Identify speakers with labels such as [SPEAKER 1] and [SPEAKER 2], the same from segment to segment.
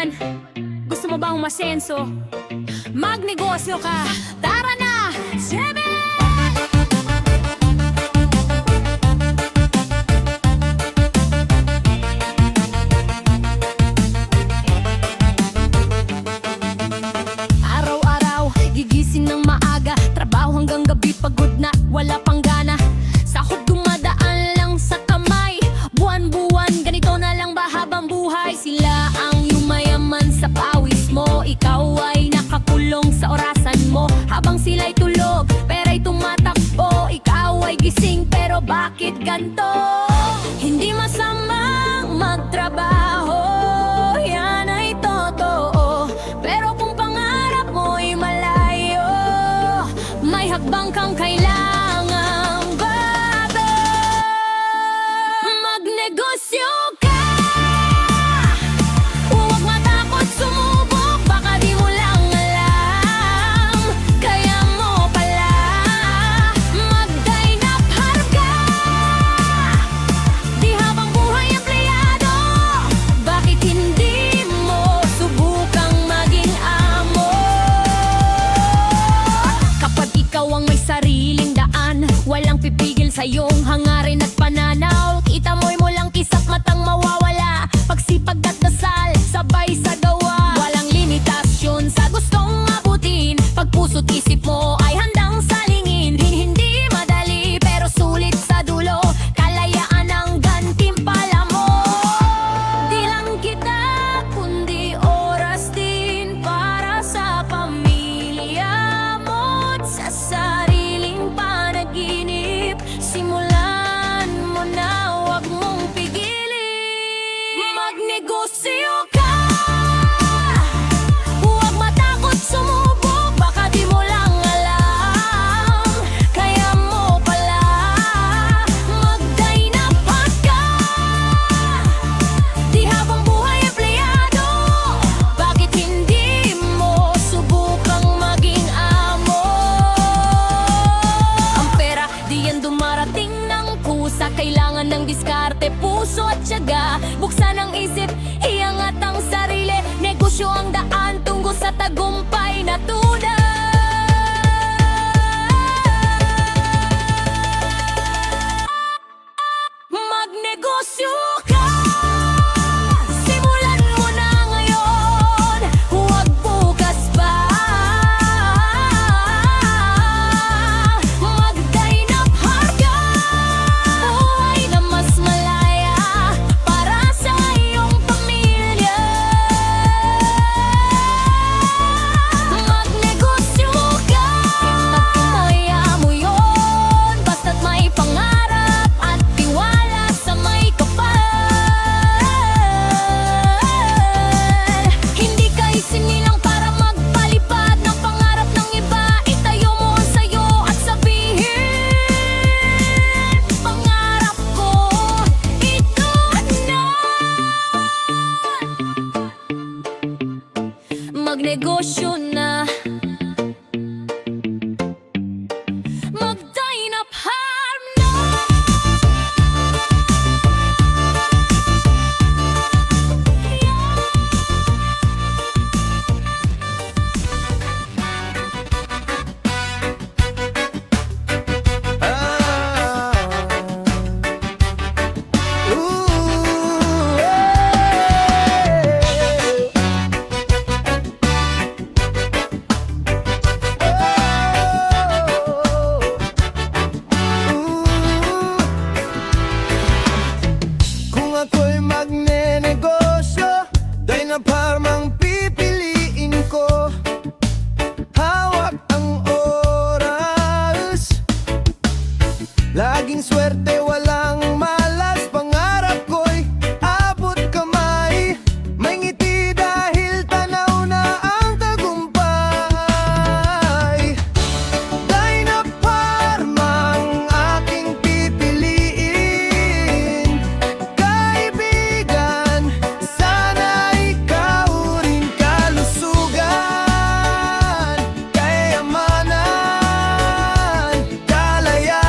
[SPEAKER 1] naman. Gusto mo bang umasenso? Magnegosyo ka. Tara na! Seven! Araw-araw, gigising ng maaga. Trabaho hanggang gabi, pagod na, wala pang gana. Sahod dumadaan lang sa kamay. Buwan-buwan, ganito na lang ba habang buhay? Sila ang yumayaman sa pawis mo. Ikaw ay nakakulong sa orasan mo. Habang sila'y tulog, pera'y tumatakbo. Ikaw ay gising, pero bakit ganto? Hindi masamang magtrabaho, yan ay totoo. Pero kung pangarap mo'y malayo, may hakbang kang kailangang bago. Magnegosyo ka! Huwag matakot sumubok, baka di mo lang alam. Kaya mo pala mag-dine-up harap ka. Di habang buhay empleyado, bakit hindi mo subukang maging amo? Kapag ikaw ang may sariling daan, walang pipigil sa iyong hangarin at pananaw. Kita mo'y mulang kisap, matang mawawala. Pagsipag at dasal, sabay sa gawa. Walang limitasyon sa gustong abutin. Pag puso't isip mo ay handang salingin. Hindi madali pero sulit sa dulo. Kalayaan ang gantimpala mo. Di lang kita, kundi oras din para sa pamilya mo at sa sariling panaginip. Simulan mo na, huwag mong pigilin. Magnegosyo ka! Huwag matakot sumubok, baka di mo lang alam. Kaya mo pala mag-dine-up ka. Di habang buhay empleyado, bakit hindi mo subukang maging amo? Ang pera, di yan dumarating ng kusa. Kailangan ng diskarte, puso at tiyaga. Buksan ang isip, iangat ang sarili. Negosyo ang daan tungo sa tagumpay na tunay. Magnegosyo ka! Simulan mo na ngayon, huwag bukas pa. Mag-dine-up hard ka. Buhay na mas malaya para sa iyong pamilya. Magnegosyo ka. Kaya mo yun, basta't may pangarap at tiwala sa may kapal. Hindi ka isinilang para magpalipad ng pangarap ng iba. Itayo mo ang sayo at sabihin, pangarap ko, ito na. Magnegosyo na. Mag-dine-up harm na.
[SPEAKER 2] Kung ako'y magnenegosyo, dine-up harm ang pipiliin ko. Hawak ang oras, laging swerte, walang malas. Pangarap ko'y abot kamay, may ngiti dahil tanaw na ang tagumpay. Dine-up harm ang aking pipiliin. Kaibigan, sana ikaw rin kalusugan, kayamanan, kalayaan.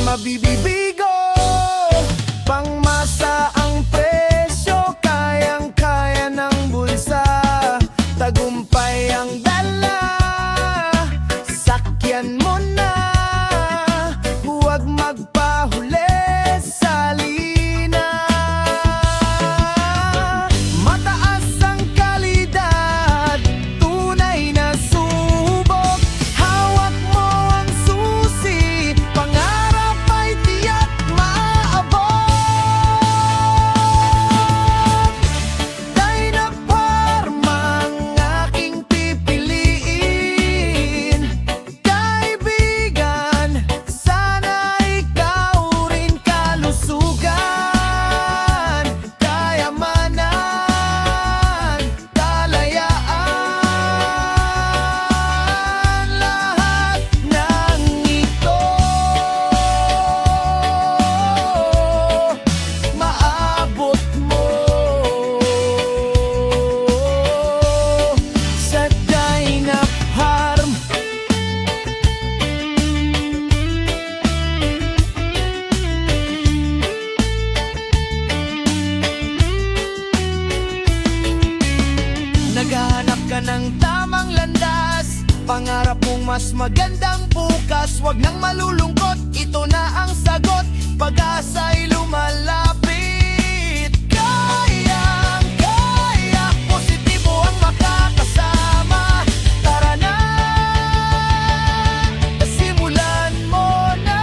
[SPEAKER 2] mabibibigo. Pangmasa ang presyo, kayang-kaya ng bulsa. Tagumpay ang dala, sakyan mo na. Huwag magpahuli sa lina. Mataas ang kalidad, tunay na subok. Hawak mo ang susi, pangarap ay tiyak maabot. Dynaparma ang aking pipiliin. Kaibigan, sana ikaw rin kalusugan, kayamanan, kalayaan. Lahat ng ito maabot mo sa Dynaparm. Naghahanap ka ng tamang landas, pangarap mong mas magandang bukas. Huwag nang malulungkot, ito na ang sagot. Pag-asa'y lumalapit. Kayang-kaya, positibo ang makakasama. Tara na, simulan mo na.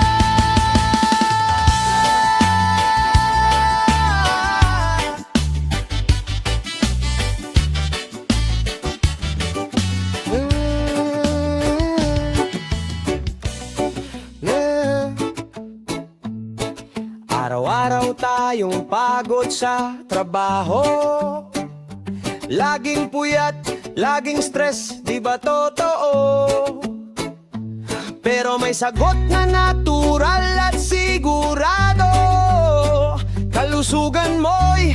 [SPEAKER 2] Yeah. Araw-araw tayong pagod sa trabaho, laging puyat, laging stress, di ba totoo? Pero may sagot na natural at sigurado. Kalusugan mo'y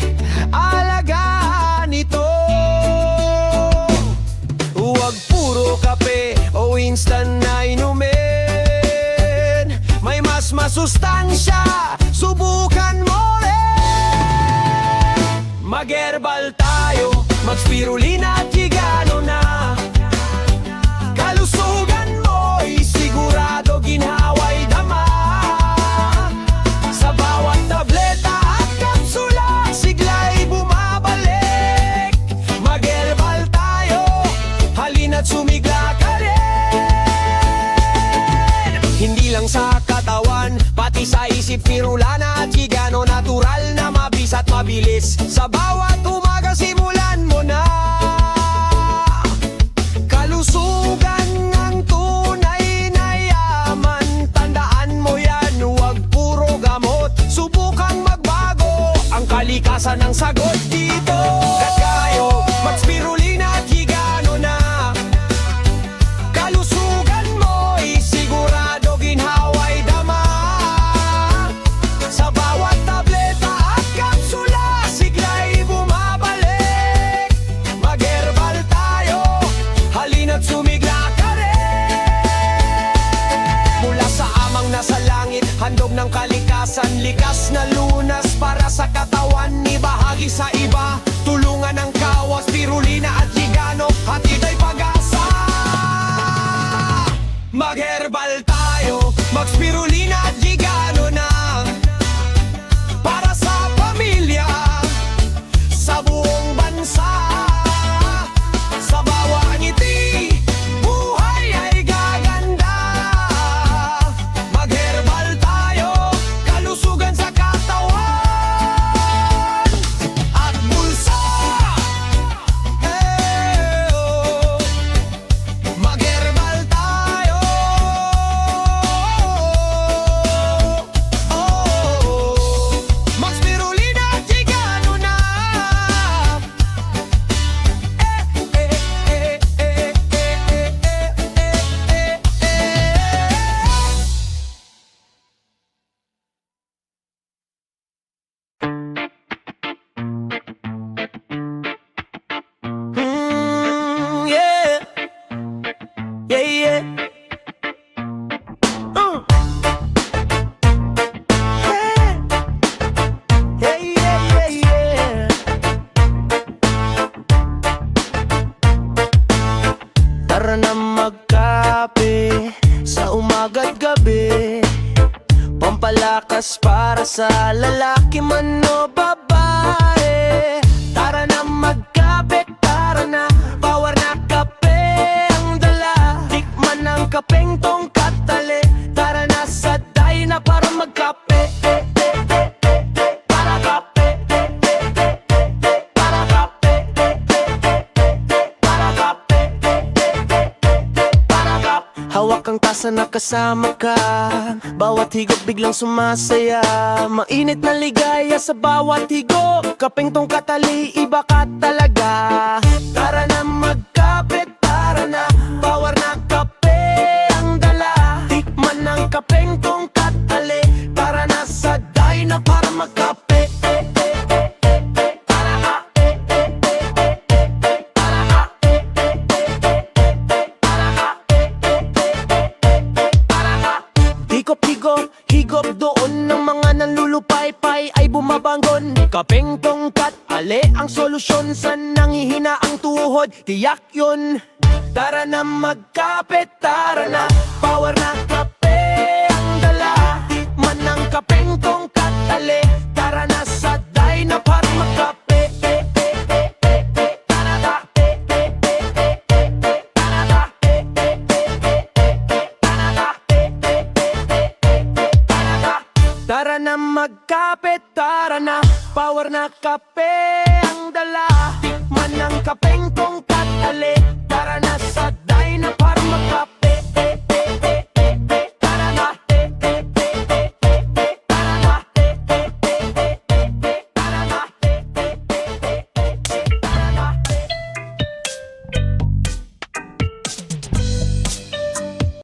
[SPEAKER 2] alagaan ito. Huwag puro kape o instant na inumin. May mas masustansya, subukan mo rin. Mag-herbal tayo, mag-spirulina at higano na. Kalusugan mo'y sigurado, ginhaway dama. Sa bawat tableta at kapsula, sigla'y bumabalik. Mag-herbal tayo, halina't sumigla ka rin. Hindi lang sa katawan, pati sa isip, Spirulina at higano, natural na mabis at mabilis. Sa bawat umaga simulan mo na. Kalusugan ang tunay na yaman, tandaan mo yan, huwag puro gamot. Subukang magbago, ang kalikasan ang sagot dito. Kakayo, mag-spirulina at higano na. Kalusugan mo'y sigurado, ginhaway dama. Sa bawat tableta at kapsula, sigla'y bumabalik. Mag-herbal tayo, halina't sumigla ka rin. Mula sa amang nasa langit, handog ng kalikasan, likas na lunas para sa katawan, ibahagi sa iba. Tulungan ng kawas, spirulina at higano, hatid ay pag-asa. Mag-herbal tayo, mag-spirulina at higano na. Para sa pamilya, sa buong bansa. Sa bawat ngiti, buhay ay gaganda. Mag-herbal tayo, kalusugan sa katawan. At malakas para sa lalaki man o babae. Tara na magkape, tara na, power na kape ang dala. Tikman ang kapeng tongkat tali, tara na sa na para magkape. Para kape, para kape, para kape, para kape. Hawak ang tasa na kasama ka, bawat higop biglang sumasaya. Mainit na ligaya sa bawat higop, kapeng tongkat tali, iba ka talaga. Tara na magkape, tara na, power na kape ang dala. Tikman ang kapeng tongkat tali, tara na sa na para magkape. Para kape, para kape, para kape, para kape. Higop-higop, higop doon ng mga nanlulupay-pay ay bumabangon. Kapeng tongkat, ale ang solusyon sa nangihina ang tuhod, tiyak yun. Tara na magkape, tara na, power na kape ang dala. Tikman ng kapeng tongkat, ale, tara na sa na para magkape. Para kape, para kape, para kape, para kape. Tara na magkape, tara na, power na kape